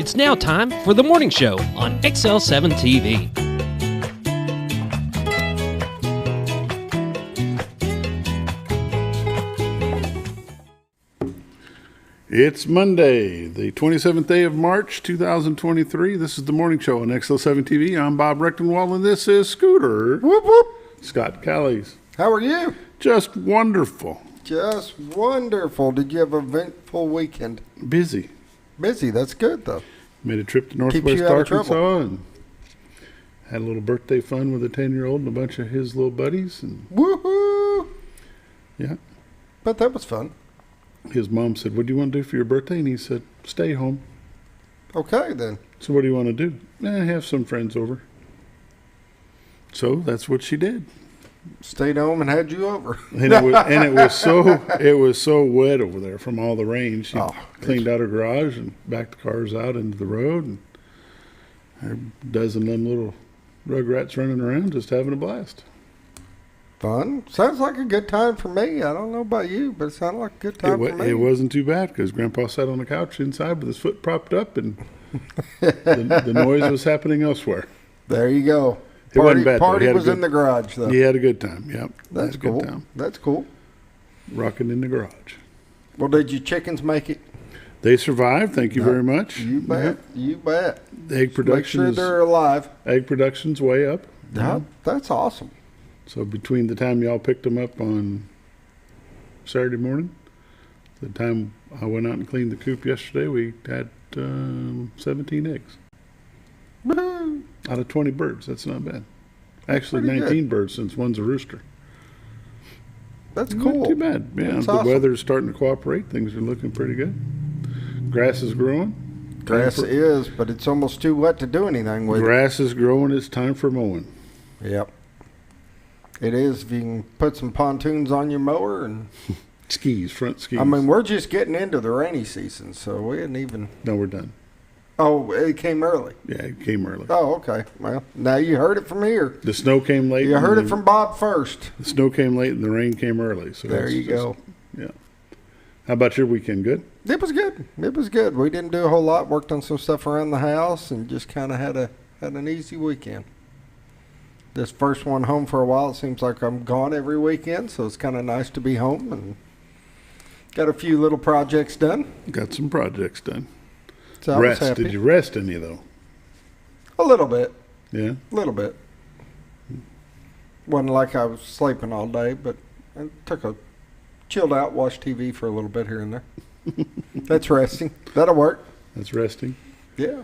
It's now time for the morning show on XL7-TV. It's Monday, the 27th day of March, 2023. This is the morning show on XL7-TV. I'm Bob Rechtenwald, and this is Scooter. Whoop, whoop. Scott Kelly's. How are you? Just wonderful. Just wonderful. Did you have an eventful weekend? Busy. Busy. That's good, though. Made a trip to Northwest Arkansas and had a little birthday fun with a 10-year-old and a bunch of his little buddies. And woohoo! Yeah. But that was fun. His mom said, "What do you want to do for your birthday?" And he said, "Stay home." Okay, then. So what do you want to do? Have some friends over. So that's what she did. Stayed home and had you over. And it was so wet over there from all the rain. She cleaned out her garage and backed the cars out into the road, and a dozen of them little rugrats running around just having a blast. Fun. Sounds like a good time for me. I don't know about you, but it sounded like a good time for me. It wasn't too bad because Grandpa sat on the couch inside with his foot propped up, and the noise was happening elsewhere. There you go. It wasn't bad. Party was in the garage, though. He had a good time. Yep. That's cool. Good time. That's cool. Rocking in the garage. Well, did your chickens make it? They survived. Thank you very much. You bet. Yep. You bet. The egg production. Make sure they're alive. Egg production's way up. Yeah, that's awesome. So between the time y'all picked them up on Saturday morning, the time I went out and cleaned the coop yesterday, we had 17 eggs. Woo-hoo. Out of 20 birds. That's not bad. Actually, Pretty 19 good. birds since one's a rooster. That's cool. Not too bad. Yeah, That's the awesome. weather's starting to cooperate. Things are looking pretty good. Grass is growing. Grass is, but it's almost too wet to do anything with it. Grass is growing. It's time for mowing. Yep. It is. If you can put some pontoons on your mower and Skis, front skis. I mean, we're just getting into the rainy season, so we didn't even. No, we're done. Oh, it came early. Yeah, it came early. Oh, okay. Well, now you heard it from here. The snow came late. You heard it from Bob first. The snow came late and the rain came early. So there you go. Yeah. How about your weekend? Good? It was good. It was good. We didn't do a whole lot. Worked on some stuff around the house and just kind of had an easy weekend. This first one home for a while. It seems like I'm gone every weekend, so it's kind of nice to be home and got a few little projects done. Got some projects done. So I was happy. Did you rest any though? A little bit. Yeah. A little bit. Wasn't like I was sleeping all day, but I chilled out, watched TV for a little bit here and there. That's resting. That'll work. That's resting. Yeah.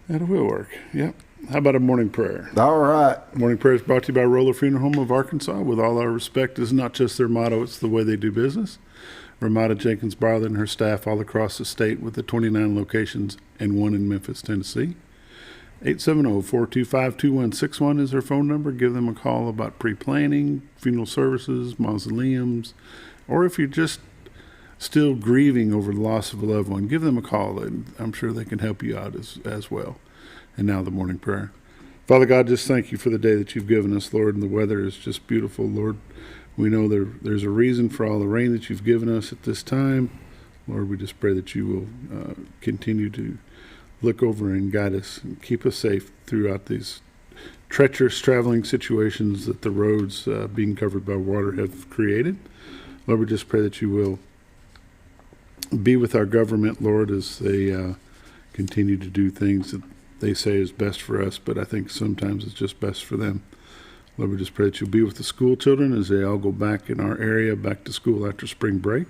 That will work. Yep. How about a morning prayer? All right. Morning prayer is brought to you by Roller Funeral Home of Arkansas. With all our respect, is not just their motto, it's the way they do business. Ramada Jenkins Bartha and her staff all across the state with the 29 locations and one in Memphis, Tennessee. 870-425-2161 is their phone number. Give them a call about pre-planning, funeral services, mausoleums, or if you're just still grieving over the loss of a loved one, give them a call, and I'm sure they can help you out as well. And now the morning prayer. Father God, just thank you for the day that you've given us, Lord, and the weather is just beautiful, Lord. We know there's a reason for all the rain that you've given us at this time. Lord, we just pray that you will continue to look over and guide us and keep us safe throughout these treacherous traveling situations that the roads being covered by water have created. Lord, we just pray that you will be with our government, Lord, as they continue to do things that they say is best for us, but I think sometimes it's just best for them. Lord, we just pray that you'll be with the school children as they all go back in our area, back to school after spring break.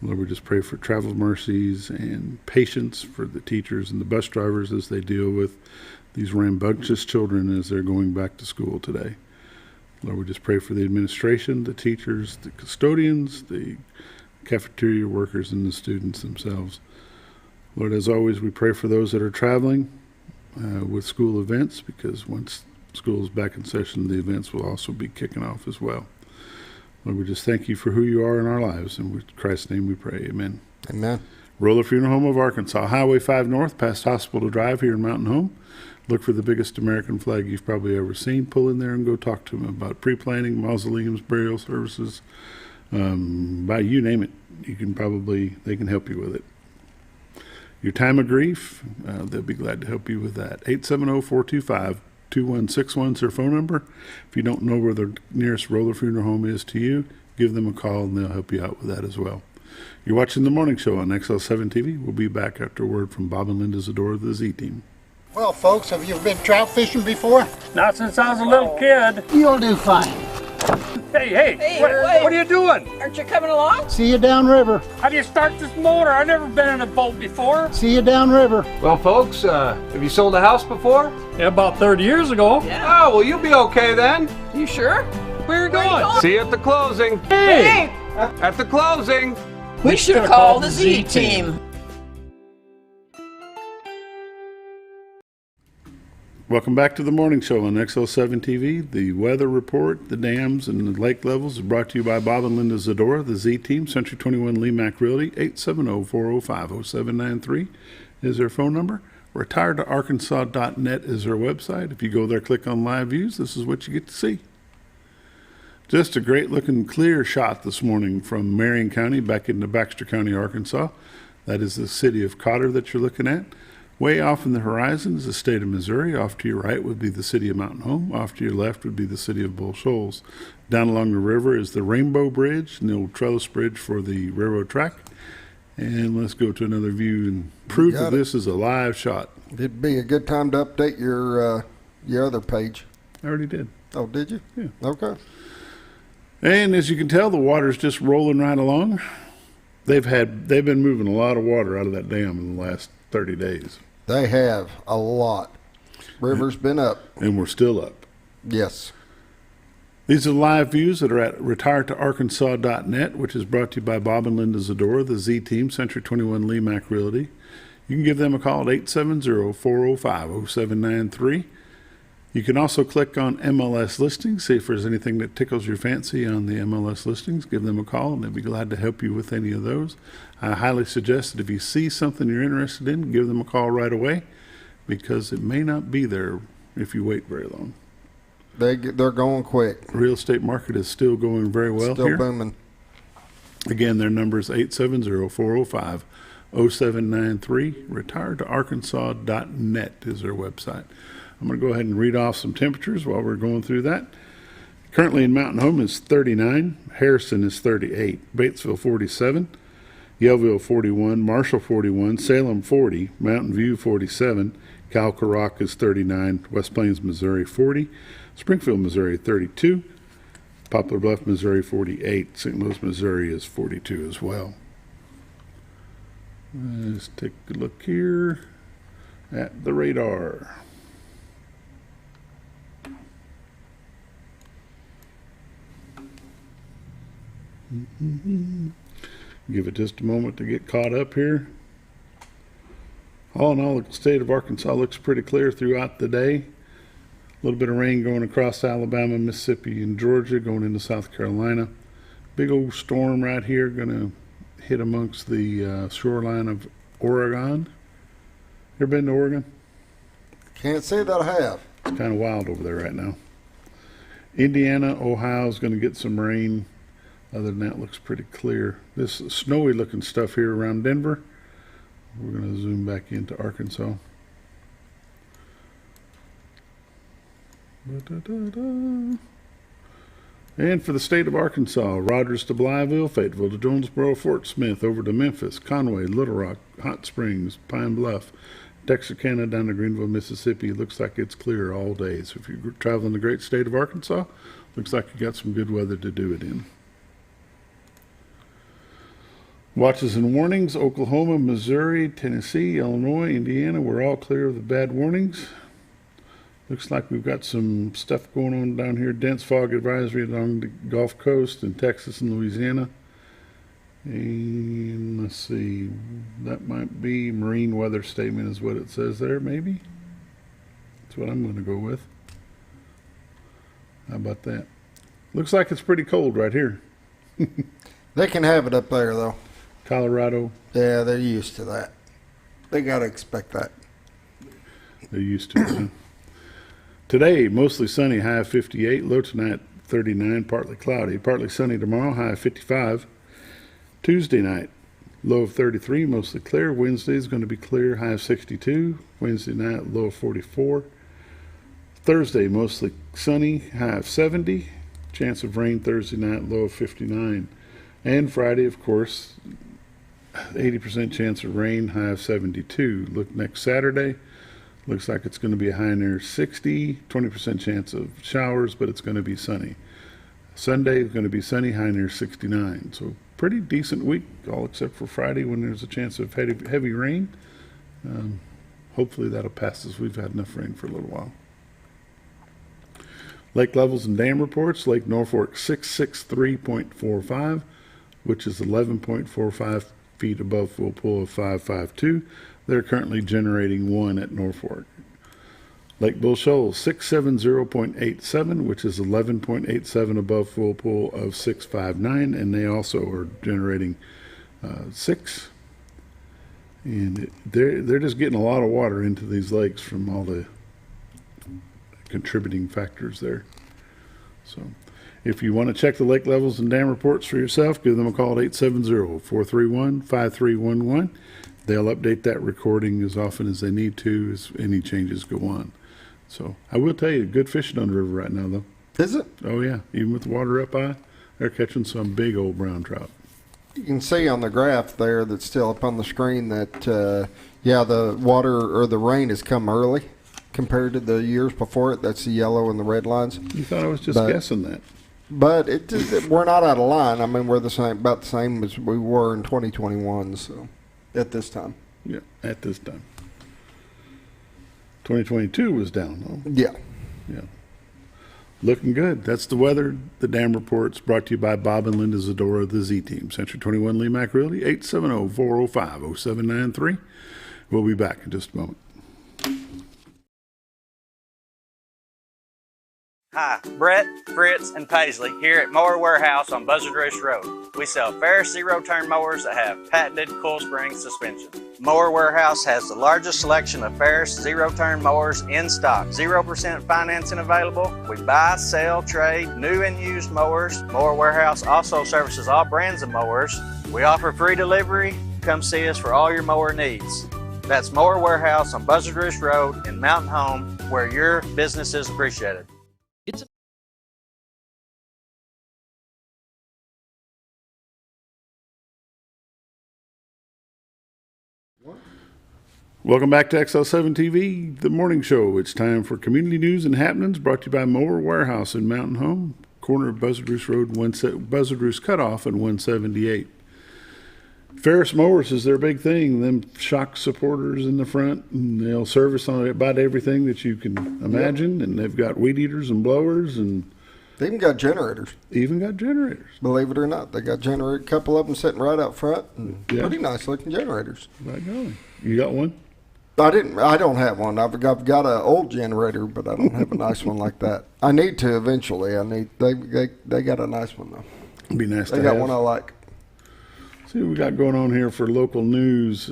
Lord, we just pray for travel mercies and patience for the teachers and the bus drivers as they deal with these rambunctious children as they're going back to school today. Lord, we just pray for the administration, the teachers, the custodians, the cafeteria workers, and the students themselves. Lord, as always, we pray for those that are traveling with school events, because once school is back in session, the events will also be kicking off as well. Lord, we just thank you for who you are in our lives, and in Christ's name we pray, amen. Amen. Roller Funeral Home of Arkansas, Highway 5 North, past Hospital Drive here in Mountain Home. Look for the biggest American flag you've probably ever seen. Pull in there and go talk to them about pre-planning, mausoleums, burial services, by you name it. They can help you with it. your time of grief, they'll be glad to help you with that. 870-425-2161 is their phone number. If you don't know where the nearest roller funeral home is to you, give them a call and they'll help you out with that as well. You're watching The Morning Show on XL7-TV. We'll be back after a word from Bob and Linda Zador of the Z-Team. Well, folks, have you been trout fishing before? Not since I was a little kid. You'll do fine. Hey, what are you doing? Aren't you coming along? See you downriver. How do you start this motor? I've never been in a boat before. See you downriver. Well, folks, have you sold a house before? Yeah, about 30 years ago. Yeah. Oh, well, you'll be okay then. You sure? Where are you going? See you at the closing. Hey! At the closing. We should call the Z-Team. Welcome back to The Morning Show on XL7-TV. The weather report, the dams, and the lake levels is brought to you by Bob and Linda Zadora, the Z-Team, Century 21 Lee Mack Realty. 870-405-0793 is their phone number. Retiredtoarkansas.net is their website. If you go there, click on live views, this is what you get to see. Just a great looking clear shot this morning from Marion County back into Baxter County, Arkansas. That is the city of Cotter that you're looking at. Way off in the horizon is the state of Missouri. Off to your right would be the city of Mountain Home. Off to your left would be the city of Bull Shoals. Down along the river is the Rainbow Bridge, and the old trellis bridge for the railroad track. And let's go to another view and prove that this is a live shot. It'd be a good time to update your other page. I already did. Oh, did you? Yeah. Okay. And as you can tell, the water's just rolling right along. They've been moving a lot of water out of that dam in the last 30 days. They have a lot. River's been up. And we're still up. Yes. These are live views that are at retiredtoarkansas.net, which is brought to you by Bob and Linda Zadora, the Z-Team, Century 21 Lee Mack Realty. You can give them a call at 870-405-0793. You can also click on MLS listings, see if there's anything that tickles your fancy on the MLS listings. Give them a call, and they'll be glad to help you with any of those. I highly suggest that if you see something you're interested in, give them a call right away, because it may not be there if you wait very long. They're going quick. The real estate market is still going very well Still here. booming. Again, their number is 870-405-0793. Retiredtoarkansas.net is their website. I'm going to go ahead and read off some temperatures while we're going through that. Currently in Mountain Home is 39. Harrison is 38. Batesville 47. Yellville 41. Marshall 41. Salem 40. Mountain View 47. Calcarock is 39. West Plains, Missouri 40. Springfield, Missouri 32. Poplar Bluff, Missouri 48. St. Louis, Missouri is 42 as well. Let's take a look here at the radar. Give it just a moment to get caught up here. All in all, the state of Arkansas looks pretty clear throughout the day. A little bit of rain going across Alabama, Mississippi, and Georgia, going into South Carolina. Big old storm right here going to hit amongst the shoreline of Oregon. Ever been to Oregon? Can't say that I have. It's kind of wild over there right now. Indiana, Ohio is going to get some rain. Other than that, it looks pretty clear. This snowy looking stuff here around Denver. We're going to zoom back into Arkansas. And for the state of Arkansas, Rogers to Blytheville, Fayetteville to Jonesboro, Fort Smith, over to Memphis, Conway, Little Rock, Hot Springs, Pine Bluff, Texarkana down to Greenville, Mississippi. Looks like it's clear all day. So if you're traveling the great state of Arkansas, looks like you got some good weather to do it in. Watches and warnings: Oklahoma, Missouri, Tennessee, Illinois, Indiana, we're all clear of the bad warnings. Looks like we've got some stuff going on down here. Dense fog advisory along the Gulf Coast in Texas and Louisiana. And let's see, that might be marine weather statement is what it says there, maybe. That's what I'm going to go with. How about that? Looks like it's pretty cold right here. They can have it up there, though. Colorado. Yeah, they're used to that. They got to expect that. They're used to it. Huh? Today, mostly sunny, high of 58. Low tonight, 39. Partly cloudy. Partly sunny tomorrow, high of 55. Tuesday night, Low of 33, mostly clear. Wednesday is going to be clear, high of 62. Wednesday night, low of 44. Thursday, mostly sunny, high of 70. Chance of rain Thursday night, low of 59. And Friday, of course, 80% chance of rain, high of 72. Look next Saturday. Looks like it's going to be a high near 60, 20% chance of showers, but it's going to be sunny. Sunday is going to be sunny, high near 69. So pretty decent week, all except for Friday when there's a chance of heavy rain. Hopefully that'll pass us. We've had enough rain for a little while. Lake levels and dam reports. Lake Norfork 663.45, which is 11.45 feet above full pool of 552. They're currently generating 1 at Norfork. Lake Bull Shoals 670.87, which is 11.87 above full pool of 659, and they also are generating 6. And they're just getting a lot of water into these lakes from all the contributing factors there. So if you want to check the lake levels and dam reports for yourself, give them a call at 870-431-5311. They'll update that recording as often as they need to as any changes go on. So I will tell you, good fishing on the river right now, though. Is it? Oh, yeah. Even with the water up high, they're catching some big old brown trout. You can see on the graph there that's still up on the screen that, the water or the rain has come early compared to the years before it. That's the yellow and the red lines. You thought I was just guessing that. But we're not out of line. I mean, we're about the same as we were in 2021, so at this time. Yeah, at this time. 2022 was down, though. Yeah. Yeah. Looking good. That's the weather. The dam reports brought to you by Bob and Linda Zadora, the Z-Team. Century 21 Lee Mack Realty, 870-405-0793. We'll be back in just a moment. Hi, Brett, Fritz, and Paisley here at Mower Warehouse on Buzzard Roost Road. We sell Ferris zero-turn mowers that have patented coil spring suspension. Mower Warehouse has the largest selection of Ferris zero-turn mowers in stock. 0% financing available. We buy, sell, trade new and used mowers. Mower Warehouse also services all brands of mowers. We offer free delivery. Come see us for all your mower needs. That's Mower Warehouse on Buzzard Roost Road in Mountain Home, where your business is appreciated. Welcome back to XL7-TV, the morning show. It's time for community news and happenings brought to you by Mower Warehouse in Mountain Home, corner of Buzzard Roost Road, Buzzard Roost Cutoff and 178. Ferris mowers is their big thing. Them shock supporters in the front, and they'll service on about everything that you can imagine. Yep. And they've got weed eaters and blowers, and they even got generators. Believe it or not, they got a couple of them sitting right out front, and pretty nice looking generators. Right on. You got one? I don't have one. I've got an old generator, but I don't have a nice one like that. I need to eventually. They got a nice one though. It'd be nice to have. They got one I like. See what we got going on here for local news.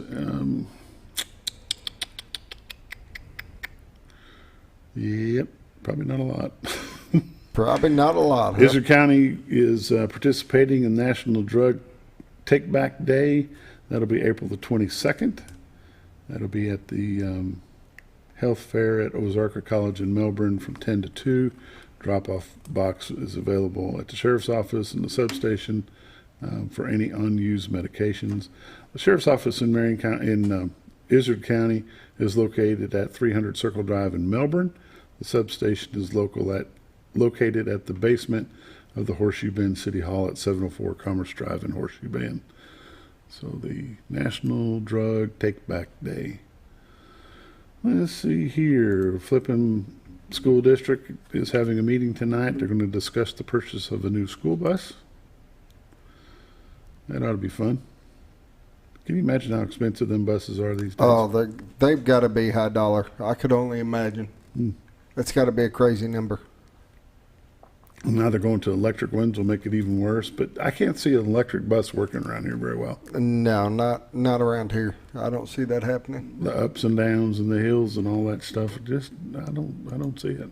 Yep, probably not a lot. Probably not a lot. Izard County is participating in National Drug Take Back Day. That'll be April the 22nd. That'll be at the Health Fair at Ozarka College in Melbourne from 10 to 2. Drop-off box is available at the Sheriff's Office and the substation for any unused medications. The Sheriff's Office in Marion County, in Izard County, is located at 300 Circle Drive in Melbourne. The substation is located at the basement of the Horseshoe Bend City Hall at 704 Commerce Drive in Horseshoe Bend. So the National Drug Take Back Day. Let's see here. Flippin School District is having a meeting tonight. They're going to discuss the purchase of a new school bus. That ought to be fun. Can you imagine how expensive them buses are these days? Oh, they've got to be high dollar. I could only imagine. That's got to be a crazy number. Now they're going to electric ones, will make it even worse. But I can't see an electric bus working around here very well. No, not around here. I don't see that happening. The ups and downs and the hills and all that stuff. I don't see it.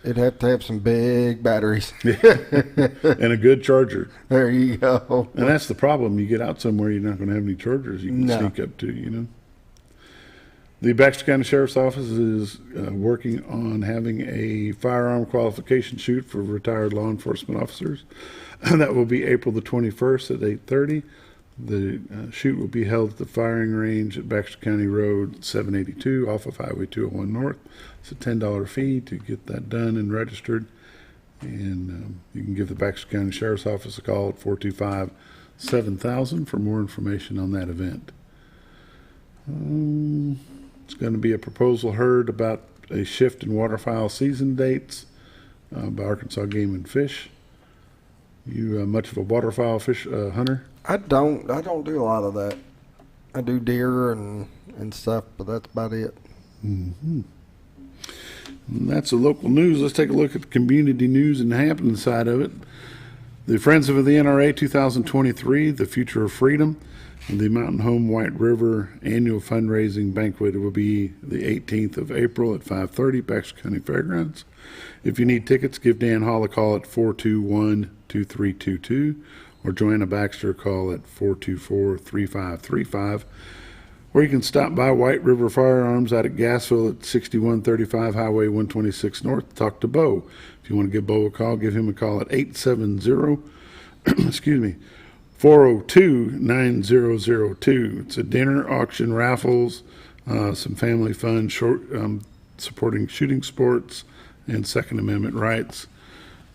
It'd have to have some big batteries. And a good charger. There you go. And that's the problem. You get out somewhere, you're not going to have any chargers you can sneak up to, you know. The Baxter County Sheriff's Office is working on having a firearm qualification shoot for retired law enforcement officers. That will be April the 21st at 8:30. The shoot will be held at the firing range at Baxter County Road 782 off of Highway 201 North. It's a $10 fee to get that done and registered. And you can give the Baxter County Sheriff's Office a call at 425-7000 for more information on that event. It's going to be a proposal heard about a shift in waterfowl season dates by Arkansas Game and Fish. You much of a waterfowl fish hunter? I don't do a lot of that. I do deer and stuff, but that's about it. Mm-hmm. And that's the local news. Let's take a look at the community news and happening side of it. The Friends of the NRA 2023, The Future of Freedom, and the Mountain Home White River annual fundraising banquet will be the 18th of April at 5:30, Baxter County Fairgrounds. If you need tickets, give Dan Hall a call at 421-2322 or Joanna Baxter a call at 424-3535. Or you can stop by White River Firearms out at Gassville at 6135 Highway 126 North to talk to Bo. If you want to give Bo a call, give him a call at 870 402-9002. It's a dinner, auction, raffles, some family fun, supporting shooting sports and Second Amendment rights.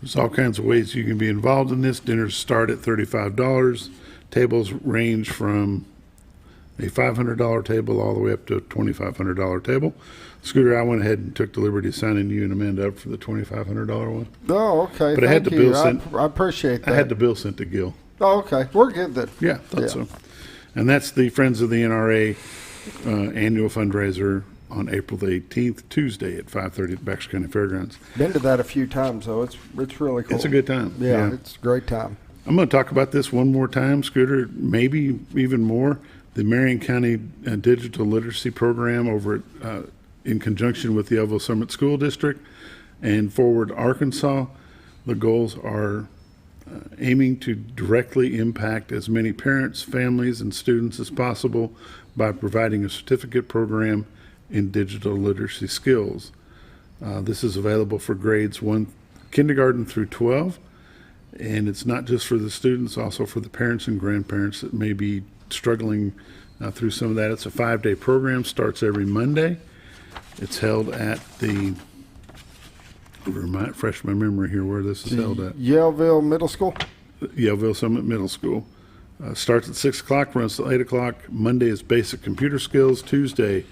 There's all kinds of ways you can be involved in this. Dinners start at $35. Tables range from a $500 table all the way up to a $2,500 table. Scooter, I went ahead and took the liberty of signing you and Amanda up for the $2,500 one. Oh, okay. But I had the bill sent. I appreciate that. I had the bill sent to Gil. Oh, okay. We're good then. Yeah, thought so. And that's the Friends of the NRA annual fundraiser on April the 18th, Tuesday at 5:30 at Baxter County Fairgrounds. Been to that a few times, though. It's really cool. It's a good time. Yeah, it's a great time. I'm going to talk about this one more time, Scooter, maybe even more. The Marion County Digital Literacy Program over at, in conjunction with the Elville Summit School District and Forward Arkansas. The goals are aiming to directly impact as many parents, families, and students as possible by providing a certificate program in digital literacy skills. This is available for grades 1 kindergarten through 12, and it's not just for the students, also for the parents and grandparents that may be struggling through some of that. It's a 5-day program, starts every Monday. It's held at the, refresh my memory here where this is held at. Yellville Middle School? Yellville Summit Middle School. Starts at 6 o'clock, runs till 8 o'clock. Monday is basic computer skills. Tuesday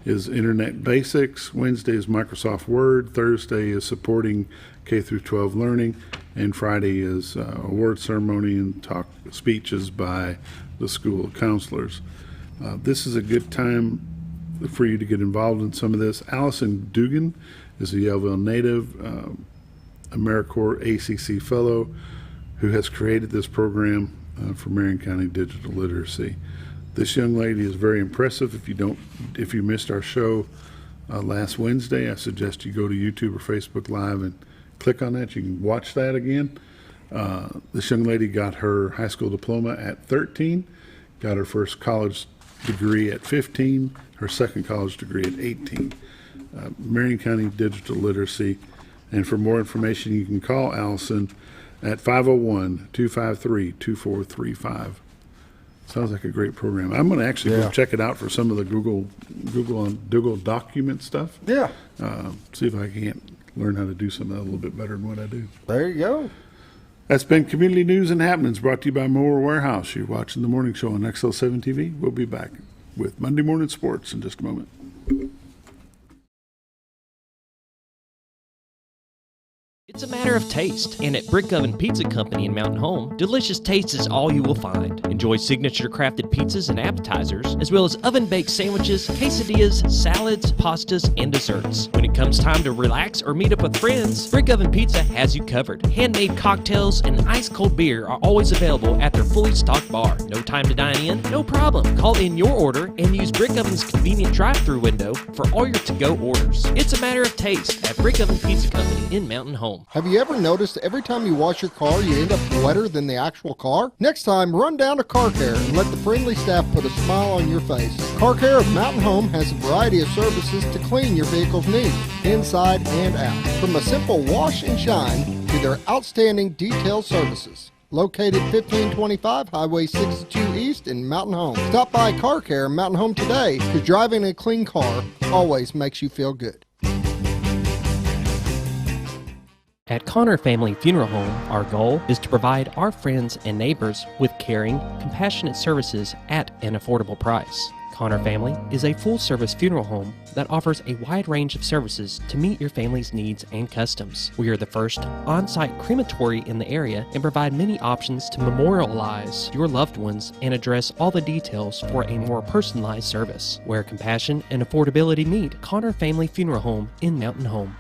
is internet basics. Wednesday is Microsoft Word. Thursday is supporting K through 12 learning. And Friday is award ceremony and speeches by the school counselors. This is a good time for you to get involved in some of this. Allison Dugan is a Yellville native, AmeriCorps ACC fellow who has created this program for Marion County Digital Literacy. This young lady is very impressive. If you missed our show last Wednesday, I suggest you go to YouTube or Facebook Live and click on that. You can watch that again. This young lady got her high school diploma at 13, got her first college degree at 15, her second college degree at 18. Marion County Digital Literacy. And for more information, you can call Allison at 501-253-2435. Sounds like a great program. I'm going to actually go check it out for some of the Google document stuff. Yeah. See if I can't learn how to do some of that a little bit better than what I do. There you go. That's been Community News and Happenings brought to you by Mower Warehouse. You're watching the morning show on XL7-TV. We'll be back with Monday Morning Sports in just a moment. It's It's a matter of taste. And at Brick Oven Pizza Company in Mountain Home, delicious taste is all you will find. Enjoy signature crafted pizzas and appetizers, as well as oven-baked sandwiches, quesadillas, salads, pastas, and desserts. When it comes time to relax or meet up with friends, Brick Oven Pizza has you covered. Handmade cocktails and ice-cold beer are always available at their fully stocked bar. No time to dine in? No problem. Call in your order and use Brick Oven's convenient drive-thru window for all your to-go orders. It's a matter of taste at Brick Oven Pizza Company in Mountain Home. Have you ever noticed every time you wash your car, you end up wetter than the actual car? Next time, run down to Car Care and let the friendly staff put a smile on your face. Car Care of Mountain Home has a variety of services to clean your vehicle's needs, inside and out. From a simple wash and shine to their outstanding detailed services. Located 1525 Highway 62 East in Mountain Home. Stop by Car Care in Mountain Home today, because driving a clean car always makes you feel good. At Connor Family Funeral Home, our goal is to provide our friends and neighbors with caring, compassionate services at an affordable price. Connor Family is a full-service funeral home that offers a wide range of services to meet your family's needs and customs. We are the first on-site crematory in the area and provide many options to memorialize your loved ones and address all the details for a more personalized service. Where compassion and affordability meet, Connor Family Funeral Home in Mountain Home.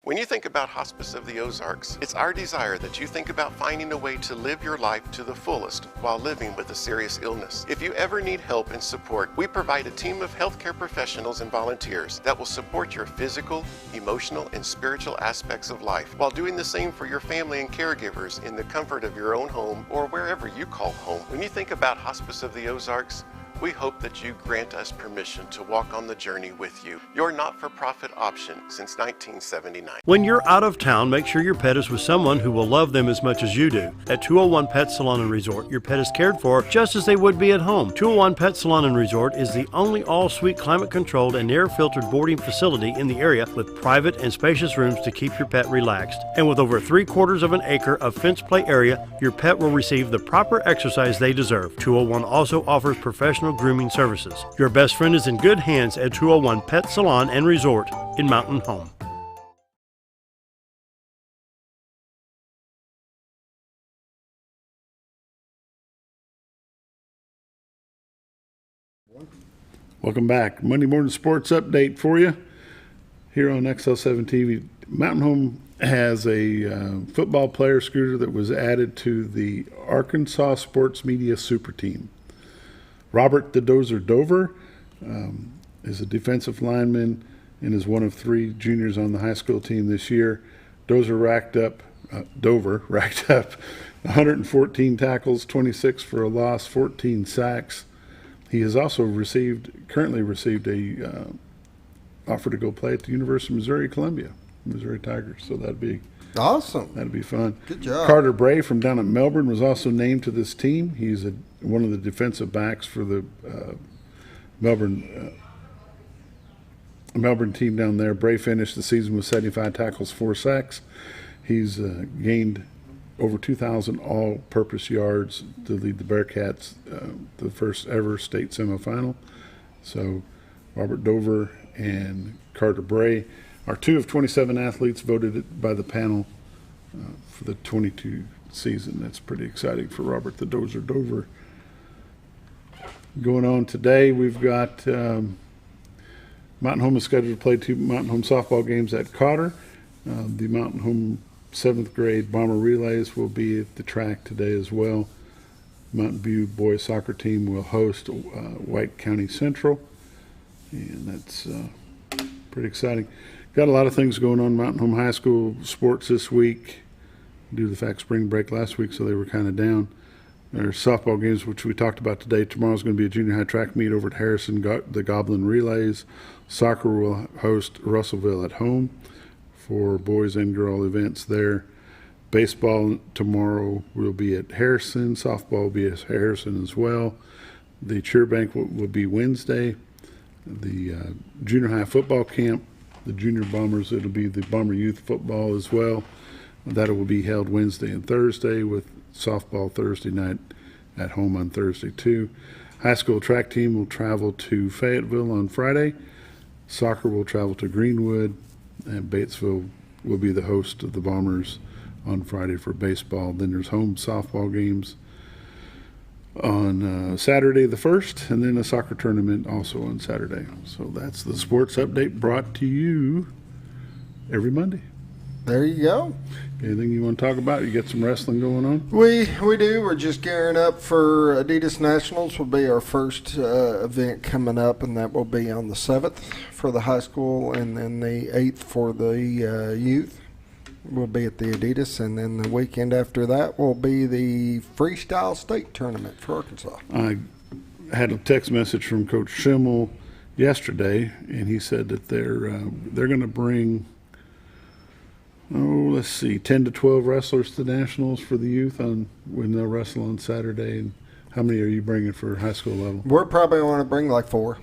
When you think about Hospice of the Ozarks, it's our desire that you think about finding a way to live your life to the fullest while living with a serious illness. If you ever need help and support, we provide a team of healthcare professionals and volunteers that will support your physical, emotional, and spiritual aspects of life while doing the same for your family and caregivers in the comfort of your own home or wherever you call home. When you think about Hospice of the Ozarks, we hope that you grant us permission to walk on the journey with you. Your not-for-profit option since 1979. When you're out of town, make sure your pet is with someone who will love them as much as you do. At 201 Pet Salon and Resort, your pet is cared for just as they would be at home. 201 Pet Salon and Resort is the only all-suite climate-controlled and air-filtered boarding facility in the area with private and spacious rooms to keep your pet relaxed. And with over 3/4 of an acre of fenced play area, your pet will receive the proper exercise they deserve. 201 also offers professional grooming services. Your best friend is in good hands at 201 Pet Salon and Resort in Mountain Home. Welcome back. Monday morning sports update for you here on XL7-TV. Mountain Home has a football player scooter that was added to the Arkansas Sports Media Super Team. Robert the Dozer Dover is a defensive lineman and is one of 3 juniors on the high school team this year. Dover racked up 114 tackles, 26 for a loss, 14 sacks. He has also currently received a offer to go play at the University of Missouri-Columbia, Missouri Tigers. So that'd be awesome. That'd be fun. Good job. Carter Bray from down at Melbourne was also named to this team. He's one of the defensive backs for the Melbourne team down there. Bray finished the season with 75 tackles, 4 sacks. He's gained over 2,000 all-purpose yards to lead the Bearcats to the first ever state semifinal. So Robert Dover and Carter Bray are 2 of 27 athletes voted by the panel for the 22 season. That's pretty exciting for Robert the Dozer Dover. Going on today, we've got Mountain Home is scheduled to play 2 Mountain Home softball games at Cotter. The Mountain Home 7th grade bomber relays will be at the track today as well. Mountain View boys soccer team will host White County Central, and that's pretty exciting. Got a lot of things going on Mountain Home High School sports this week due to the fact spring break last week, so they were kind of down. There's softball games, which we talked about today. Tomorrow's going to be a junior high track meet over at Harrison, the Goblin Relays. Soccer will host Russellville at home for boys and girl events there. Baseball tomorrow will be at Harrison. Softball will be at Harrison as well. The cheer bank will be Wednesday. The junior high football camp, the junior bombers, it'll be the bomber youth football as well. That will be held Wednesday and Thursday, with softball Thursday night at home on Thursday too. High school track team will travel to Fayetteville on Friday. Soccer will travel to Greenwood, and Batesville will be the host of the Bombers on Friday for baseball. Then there's home softball games on Saturday the 1st, and then a soccer tournament also on Saturday. So that's the sports update brought to you every Monday. There you go. Anything you want to talk about? You got some wrestling going on? We do. We're just gearing up for Adidas Nationals. Will be our first event coming up, and that will be on the 7th for the high school, and then the 8th for the youth. We'll be at the Adidas, and then the weekend after that will be the freestyle state tournament for Arkansas. I had a text message from Coach Schimmel yesterday, and he said that they're going to bring, 10 to 12 wrestlers to nationals for the youth when they'll wrestle on Saturday. And how many are you bringing for high school level? We're probably going to bring like 4.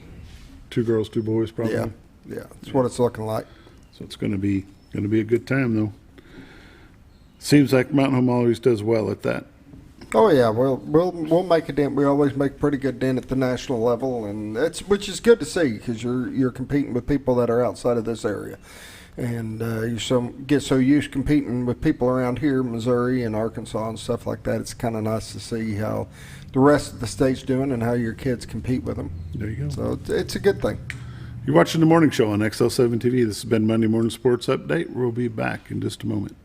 2 girls, 2 boys, probably. Yeah, that's what it's looking like. So it's going to be a good time, though. Seems like Mountain Home always does well at that. Oh yeah, we'll make a dent. We always make pretty good dent at the national level, and which is good to see because you're competing with people that are outside of this area, and you get so used competing with people around here, Missouri and Arkansas and stuff like that. It's kind of nice to see how the rest of the state's doing and how your kids compete with them. There you go. So it's a good thing. You're watching the morning show on XL7-TV. This has been Monday Morning Sports Update. We'll be back in just a moment.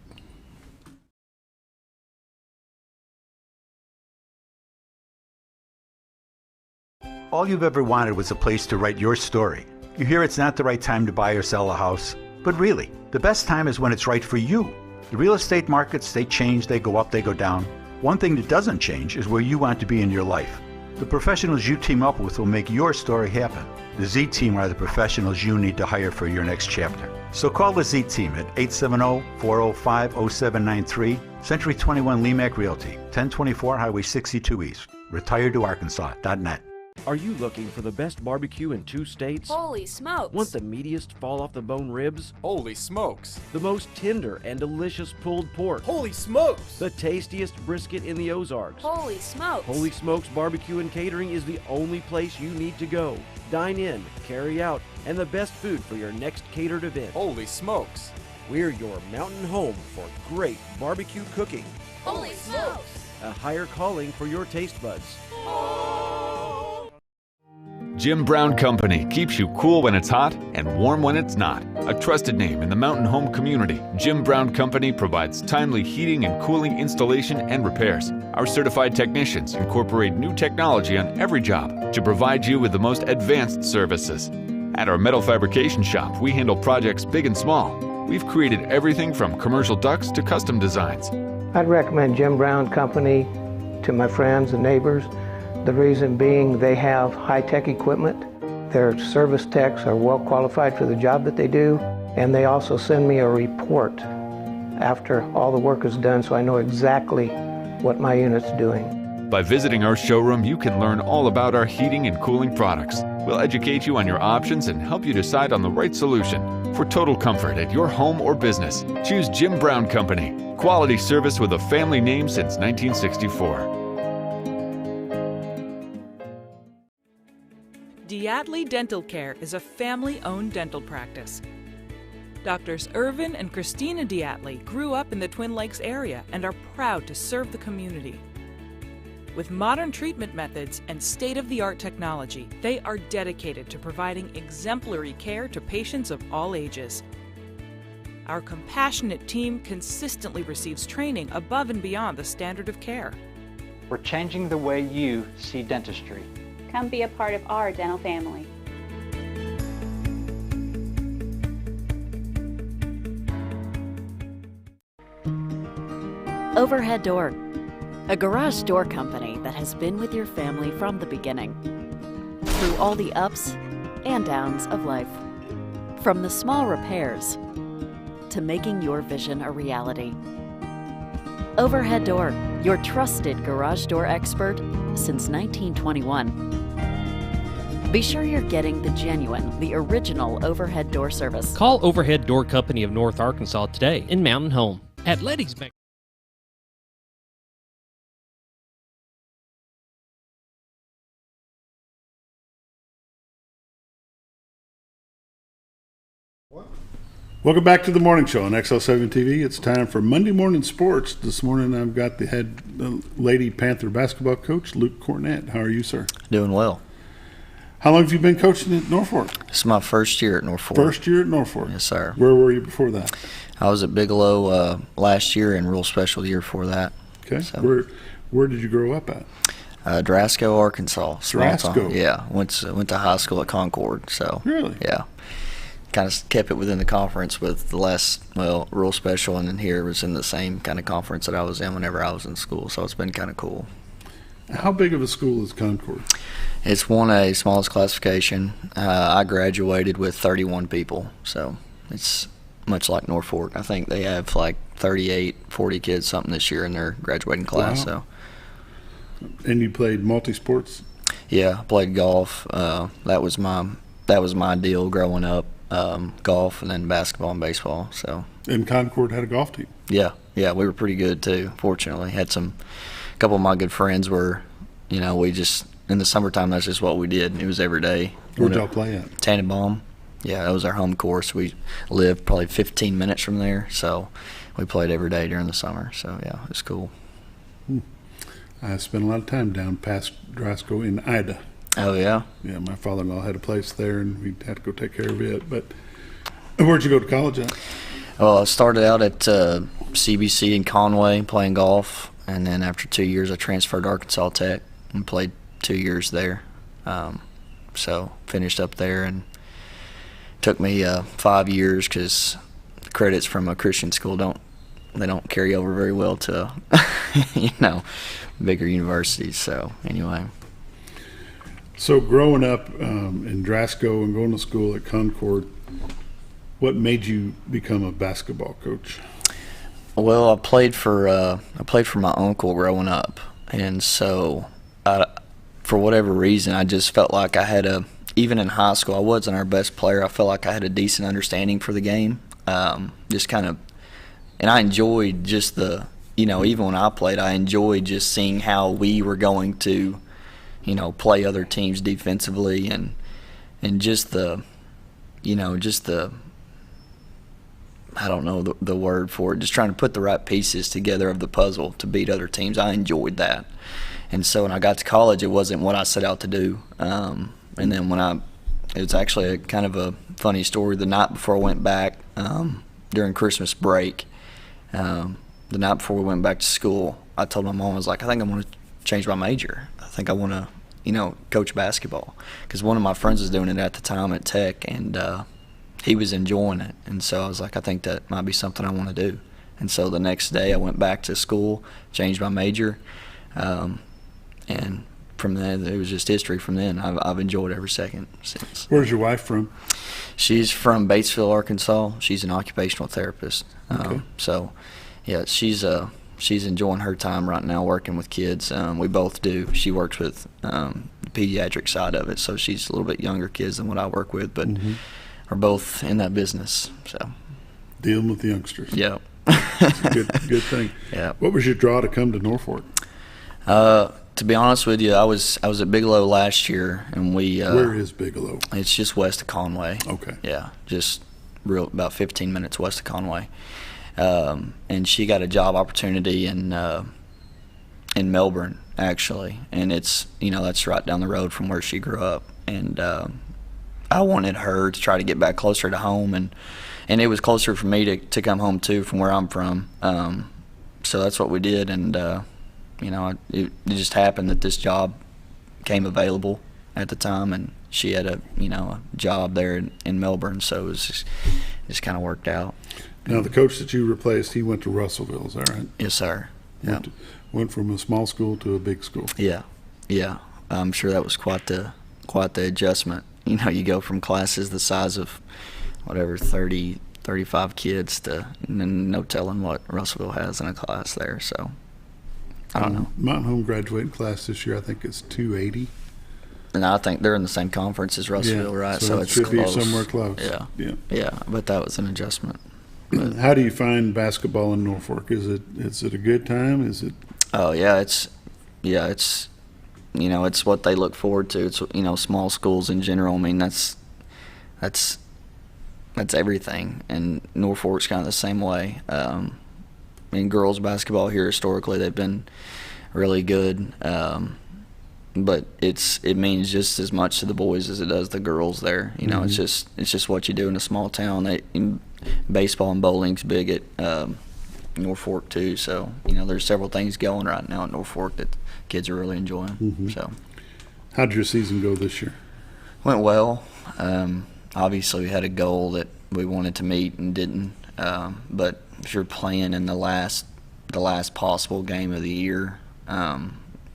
All you've ever wanted was a place to write your story. You hear it's not the right time to buy or sell a house, but really, the best time is when it's right for you. The real estate markets, they change, they go up, they go down. One thing that doesn't change is where you want to be in your life. The professionals you team up with will make your story happen. The Z Team are the professionals you need to hire for your next chapter. So call the Z Team at 870-405-0793, Century 21 Lemac Realty, 1024 Highway 62 East, retiredtoarkansas.net. Are you looking for the best barbecue in 2 states? Holy smokes! Want the meatiest fall-off-the-bone ribs? Holy smokes! The most tender and delicious pulled pork? Holy smokes! The tastiest brisket in the Ozarks? Holy smokes! Holy Smokes Barbecue and Catering is the only place you need to go. Dine in, carry out, and the best food for your next catered event. Holy smokes! We're your mountain home for great barbecue cooking. Holy smokes! A higher calling for your taste buds. Jim Brown Company keeps you cool when it's hot and warm when it's not. A trusted name in the mountain home community, Jim Brown Company provides timely heating and cooling installation and repairs. Our certified technicians incorporate new technology on every job to provide you with the most advanced services. At our metal fabrication shop, we handle projects big and small. We've created everything from commercial ducts to custom designs. I'd recommend Jim Brown Company to my friends and neighbors. The reason being they have high-tech equipment. Their service techs are well qualified for the job that they do, and they also send me a report after all the work is done so I know exactly what my unit's doing. By visiting our showroom, you can learn all about our heating and cooling products. We'll educate you on your options and help you decide on the right solution. For total comfort at your home or business, choose Jim Brown Company. Quality service with a family name since 1964. Diatley Dental Care is a family-owned dental practice. Doctors Irvin and Christina Diatley grew up in the Twin Lakes area and are proud to serve the community. With modern treatment methods and state-of-the-art technology, they are dedicated to providing exemplary care to patients of all ages. Our compassionate team consistently receives training above and beyond the standard of care. We're changing the way you see dentistry. Come be a part of our dental family. Overhead Door, a garage door company that has been with your family from the beginning, through all the ups and downs of life. From the small repairs to making your vision a reality. Overhead Door, your trusted garage door expert since 1921. Be sure you're getting the genuine, the original overhead door service. Call Overhead Door Company of North Arkansas today in Mountain Home. Athletics Bank. Welcome back to the morning show on XL7-TV. It's time for Monday Morning Sports. This morning I've got the Lady Panther basketball coach, Luke Cornett. How are you, sir? Doing well. How long have you been coaching at Norfork? This is my first year at Norfork. First year at Norfork? Yes, sir. Where were you before that? I was at Bigelow last year and real special the year before that. Okay. So, where did you grow up at? Drasco, Arkansas. Drasco? Yeah. Went to high school at Concord. So really? Yeah. Kind of kept it within the conference with the last, real special, and then here was in the same kind of conference that I was in whenever I was in school. So it's been kind of cool. How big of a school is Concord? It's 1A, smallest classification. I graduated with 31 people, so it's much like Norfork. I think they have like 38, 40 kids something this year in their graduating class. Wow. So. And you played multi-sports? Yeah, I played golf. That was my deal growing up. Golf and then basketball and baseball. So. And Concord had a golf team? Yeah, we were pretty good too. Fortunately, a couple of my good friends were, we just in the summertime that's just what we did. It was every day. Where'd y'all play at? Tannenbaum. Yeah, that was our home course. We lived probably 15 minutes from there, so we played every day during the summer. So yeah, it was cool. I spent a lot of time down past Drasco in Ida. Oh, yeah? Yeah, my father-in-law had a place there, and we had to go take care of it. But where'd you go to college at? Well, I started out at CBC in Conway playing golf, and then after 2 years I transferred to Arkansas Tech and played 2 years there. So finished up there, and took me 5 years because the credits from a Christian school don't carry over very well to, bigger universities. So anyway. So growing up in Drasco and going to school at Concord, what made you become a basketball coach? Well, I played for my uncle growing up, and so for whatever reason, I just felt like I had even in high school, I wasn't our best player. I felt like I had a decent understanding for the game, and I enjoyed just even when I played, I enjoyed just seeing how we were going to play other teams defensively and just the I don't know the word for it, just trying to put the right pieces together of the puzzle to beat other teams. I enjoyed that. And so when I got to college, it wasn't what I set out to do. And then it was actually a kind of a funny story. The night before I went back, during Christmas break, the night before we went back to school, I told my mom, I was like, I think I'm going to change my major. I think I want to coach basketball, because one of my friends was doing it at the time at Tech, and he was enjoying it, and so I was like, I think that might be something I want to do. And so the next day I went back to school, changed my major, and from then it was just history. From then I've enjoyed every second since. Where's your wife from? She's from Batesville, Arkansas. She's an occupational therapist. Okay. So yeah, she's enjoying her time right now working with kids. We both do. She works with the pediatric side of it, so she's a little bit younger kids than what I work with, but we're both in that business. So dealing with the youngsters. Yeah. It's a good thing. Yeah. What was your draw to come to Norfork? To be honest with you, I was at Bigelow last year, and we. Where is Bigelow? It's just west of Conway. Okay. Yeah, just about 15 minutes west of Conway. And she got a job opportunity in Melbourne, actually, and it's that's right down the road from where she grew up, and I wanted her to try to get back closer to home, and it was closer for me to come home too from where I'm from, so that's what we did, and it just happened that this job came available at the time, and she had a job there in Melbourne, so it was just kind of worked out. Now, the coach that you replaced, he went to Russellville, is that right? Yes, sir. Yeah. Went from a small school to a big school. Yeah. I'm sure that was quite the adjustment. You go from classes the size of 30, 35 kids to no telling what Russellville has in a class there. So I don't know. Mountain Home graduating class this year, I think it's 280. And I think they're in the same conference as Russellville, right? So it's should close. Be somewhere close. Yeah. But that was an adjustment. But how do you find basketball in Norfork? Is it a good time? Is it? Oh yeah, it's it's what they look forward to. It's small schools in general. I mean that's that's everything. And Norfork's kind of the same way. In girls basketball here historically, they've been really good. But it means just as much to the boys as it does the girls there. You know, it's just what you do in a small town. Baseball and bowling's big at Norfork too. So there's several things going right now at Norfork that kids are really enjoying. So, how did your season go this year? Went well. Obviously, we had a goal that we wanted to meet and didn't. But if you're playing in the last possible game of the year,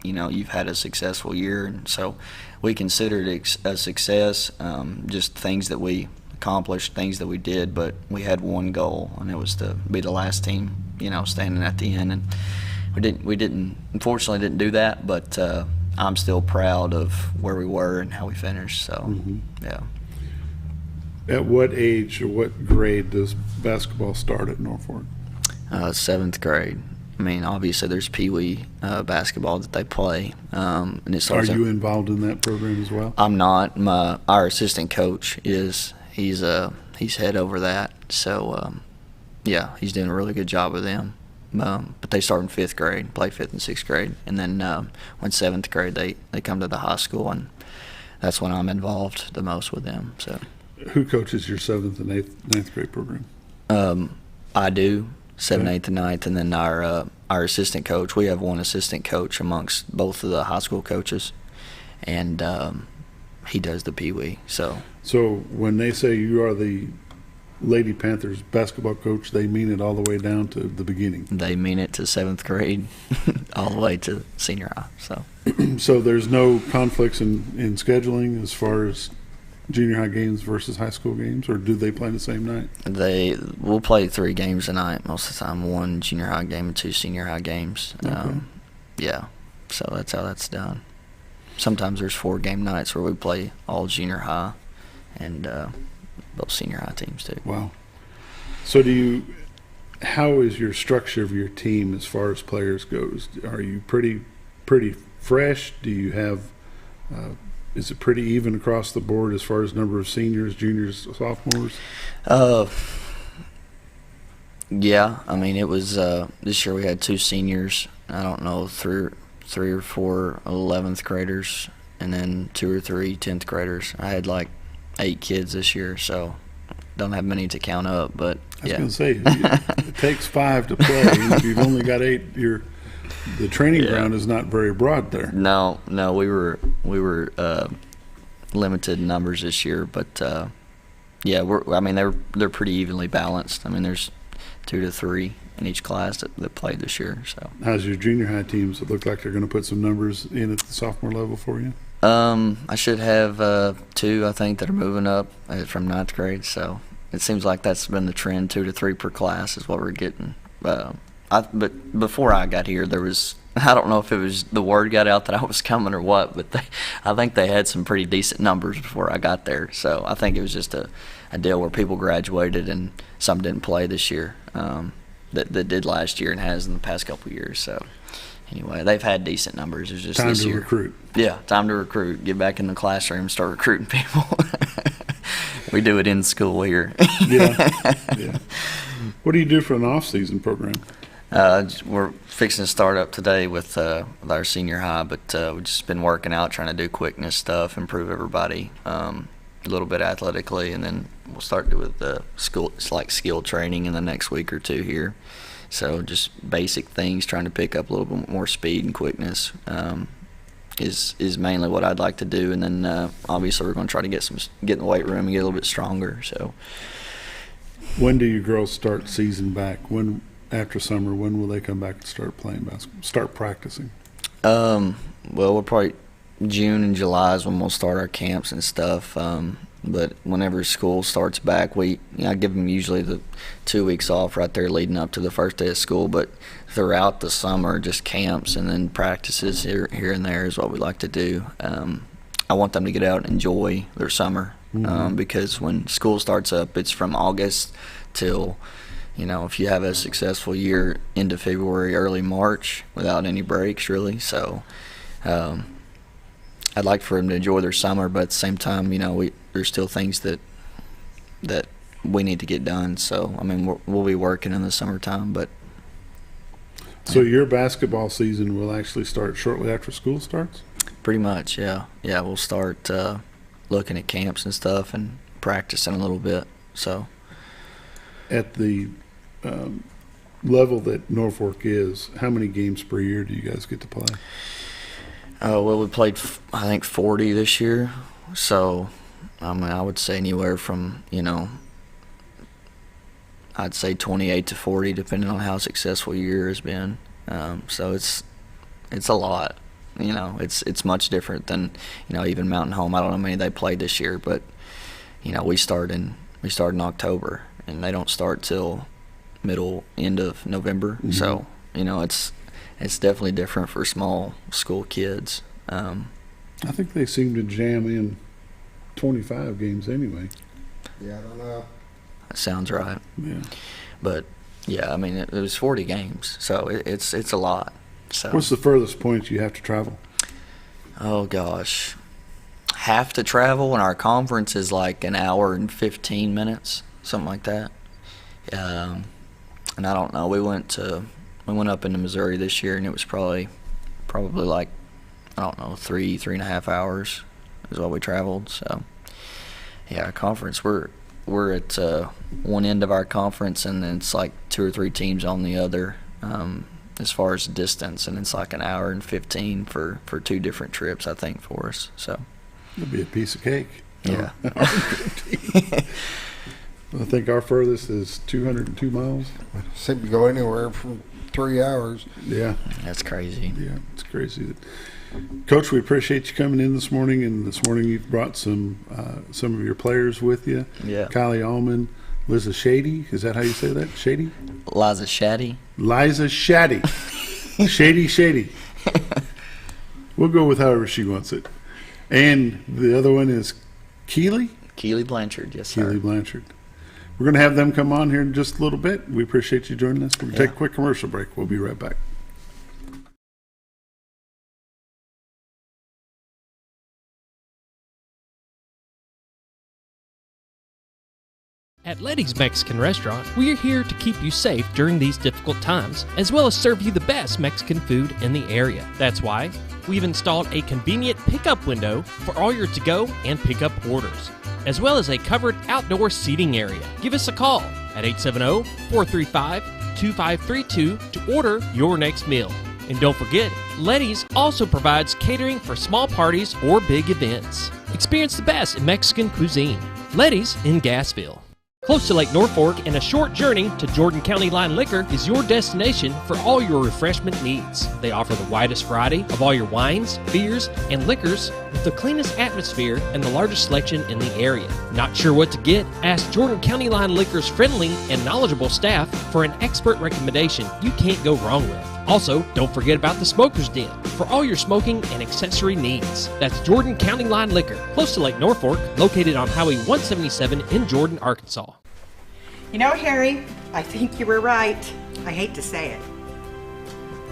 you've had a successful year, and so we considered it a success. Just things that we accomplished, things that we did, but we had one goal, and it was to be the last team, standing at the end. And we unfortunately didn't do that, but I'm still proud of where we were and how we finished. So, yeah. At what age or what grade does basketball start at Norfork? 7th grade. I mean, obviously there's peewee basketball that they play, and it starts. Are you involved in that program as well? I'm not. Our assistant coach is. He's head over that. So, yeah, he's doing a really good job with them. But they start in 5th grade, play 5th and 6th grade, and then when 7th grade they come to the high school, and that's when I'm involved the most with them. So, who coaches your 7th and 9th grade program? I do. 7th, 8th, and 9th, and then our assistant coach. We have one assistant coach amongst both of the high school coaches, and he does the peewee. So when they say you are the Lady Panthers basketball coach, they mean it all the way down to the beginning. They mean it to 7th grade, all the way to senior high. So there's no conflicts in scheduling as far as junior high games versus high school games, or do they play the same night? We'll play 3 games a night most of the time, 1 junior high game and 2 senior high games. Okay. Yeah, so that's how that's done. Sometimes there's 4 game nights where we play all junior high and both senior high teams too. Wow. So how is your structure of your team as far as players goes? Are you pretty fresh? Do you have is it pretty even across the board as far as number of seniors, juniors, sophomores? Yeah, I mean, it was this year we had 2 seniors. I don't know, 3 or 4 11th graders, and then 2 or 3 10th graders. I had like 8 kids this year, so don't have many to count up. But yeah, I was going to say it takes 5 to play, and if you've only got 8, the training ground is not very broad there. No, we were limited in numbers this year, but yeah, they're pretty evenly balanced. I mean, there's 2 to 3 in each class that played this year. So, how's your junior high teams? It look like they're going to put some numbers in at the sophomore level for you. I should have 2, I think, that are moving up from 9th grade. So it seems like that's been the trend. 2 to 3 per class is what we're getting. But before I got here, there was, I don't know if it was the word got out that I was coming or what, but I think they had some pretty decent numbers before I got there. So I think it was just a deal where people graduated and some didn't play this year that did last year and has in the past couple of years. So anyway, they've had decent numbers. It's just time this to year. Recruit. Yeah, time to recruit. Get back in the classroom and start recruiting people. We do it in school here. Yeah. What do you do for an off-season program? We're fixing to start up today with our senior high, but we've just been working out, trying to do quickness stuff, improve everybody a little bit athletically, and then we'll start with skill training in the next week or 2 here. So just basic things, trying to pick up a little bit more speed and quickness is mainly what I'd like to do, and then obviously we're going to try to get in the weight room and get a little bit stronger. So, when do you girls start season back? After summer, when will they come back and start playing basketball, start practicing? Well, we'll probably June and July is when we'll start our camps and stuff. But whenever school starts back, I give them usually the 2 weeks off right there leading up to the first day of school. But throughout the summer, just camps and then practices here and there is what we like to do. I want them to get out and enjoy their summer because when school starts up, it's from August till, if you have a successful year into February, early March without any breaks really. So I'd like for them to enjoy their summer, but at the same time, there's still things that we need to get done. So, I mean, we'll be working in the summertime, but. So your basketball season will actually start shortly after school starts? Pretty much, yeah. Yeah, we'll start looking at camps and stuff and practicing a little bit. So, at the level that Norfork is, how many games per year do you guys get to play? Well, we played, I think, 40 this year. So, I mean, I would say anywhere from, I'd say 28 to 40, depending on how successful your year has been. So it's a lot. It's much different than even Mountain Home. I don't know how many they played this year, but we start in October, and they don't start till end of November. Mm-hmm. So it's definitely different for small school kids. I think they seem to jam in 25 games anyway. Yeah, I don't know. That sounds right. Yeah. But yeah, I mean it was 40 games, so it's a lot. So what's the furthest point you have to travel? Oh gosh, have to travel, and our conference is like an hour and 15 minutes, something like that. And I don't know. We went up into Missouri this year, and it was probably like, I don't know, 3.5 hours is what we traveled. So yeah, our conference, we're at one end of our conference, and then it's like 2 or 3 teams on the other, as far as distance, and it's like an hour and 15 for 2 different trips, I think, for us. So it'll be a piece of cake. Yeah. I think our furthest is 202 miles. Seem to go anywhere from 3 hours. Yeah. That's crazy. Yeah, it's crazy. Coach, we appreciate you coming in this morning, and this morning you've brought some of your players with you. Yeah. Kiley, Alman, Liza, Shaddy. Is that how you say that? Shaddy? Liza, Shaddy. Liza, Shaddy. Shady. We'll go with however she wants it. And the other one is Keely? Keely Blanchard, yes, sir. Keely Blanchard. We're going to have them come on here in just a little bit. We appreciate you joining us. We're going to take a quick commercial break. We'll be right back. At Letty's Mexican Restaurant, we're here to keep you safe during these difficult times, as well as serve you the best Mexican food in the area. That's why we've installed a convenient pickup window for all your to-go and pickup orders, as well as a covered outdoor seating area. Give us a call at 870-435-2532 to order your next meal. And don't forget, Letty's also provides catering for small parties or big events. Experience the best in Mexican cuisine. Letty's in Gassville. Close to Lake Norfork and a short journey to Jordan County Line Liquor is your destination for all your refreshment needs. They offer the widest variety of all your wines, beers, and liquors with the cleanest atmosphere and the largest selection in the area. Not sure what to get? Ask Jordan County Line Liquor's friendly and knowledgeable staff for an expert recommendation you can't go wrong with. Also, don't forget about the Smoker's Den for all your smoking and accessory needs. That's Jordan County Line Liquor, close to Lake Norfork, located on Highway 177 in Jordan, Arkansas. You know, Harry, I think you were right. I hate to say it.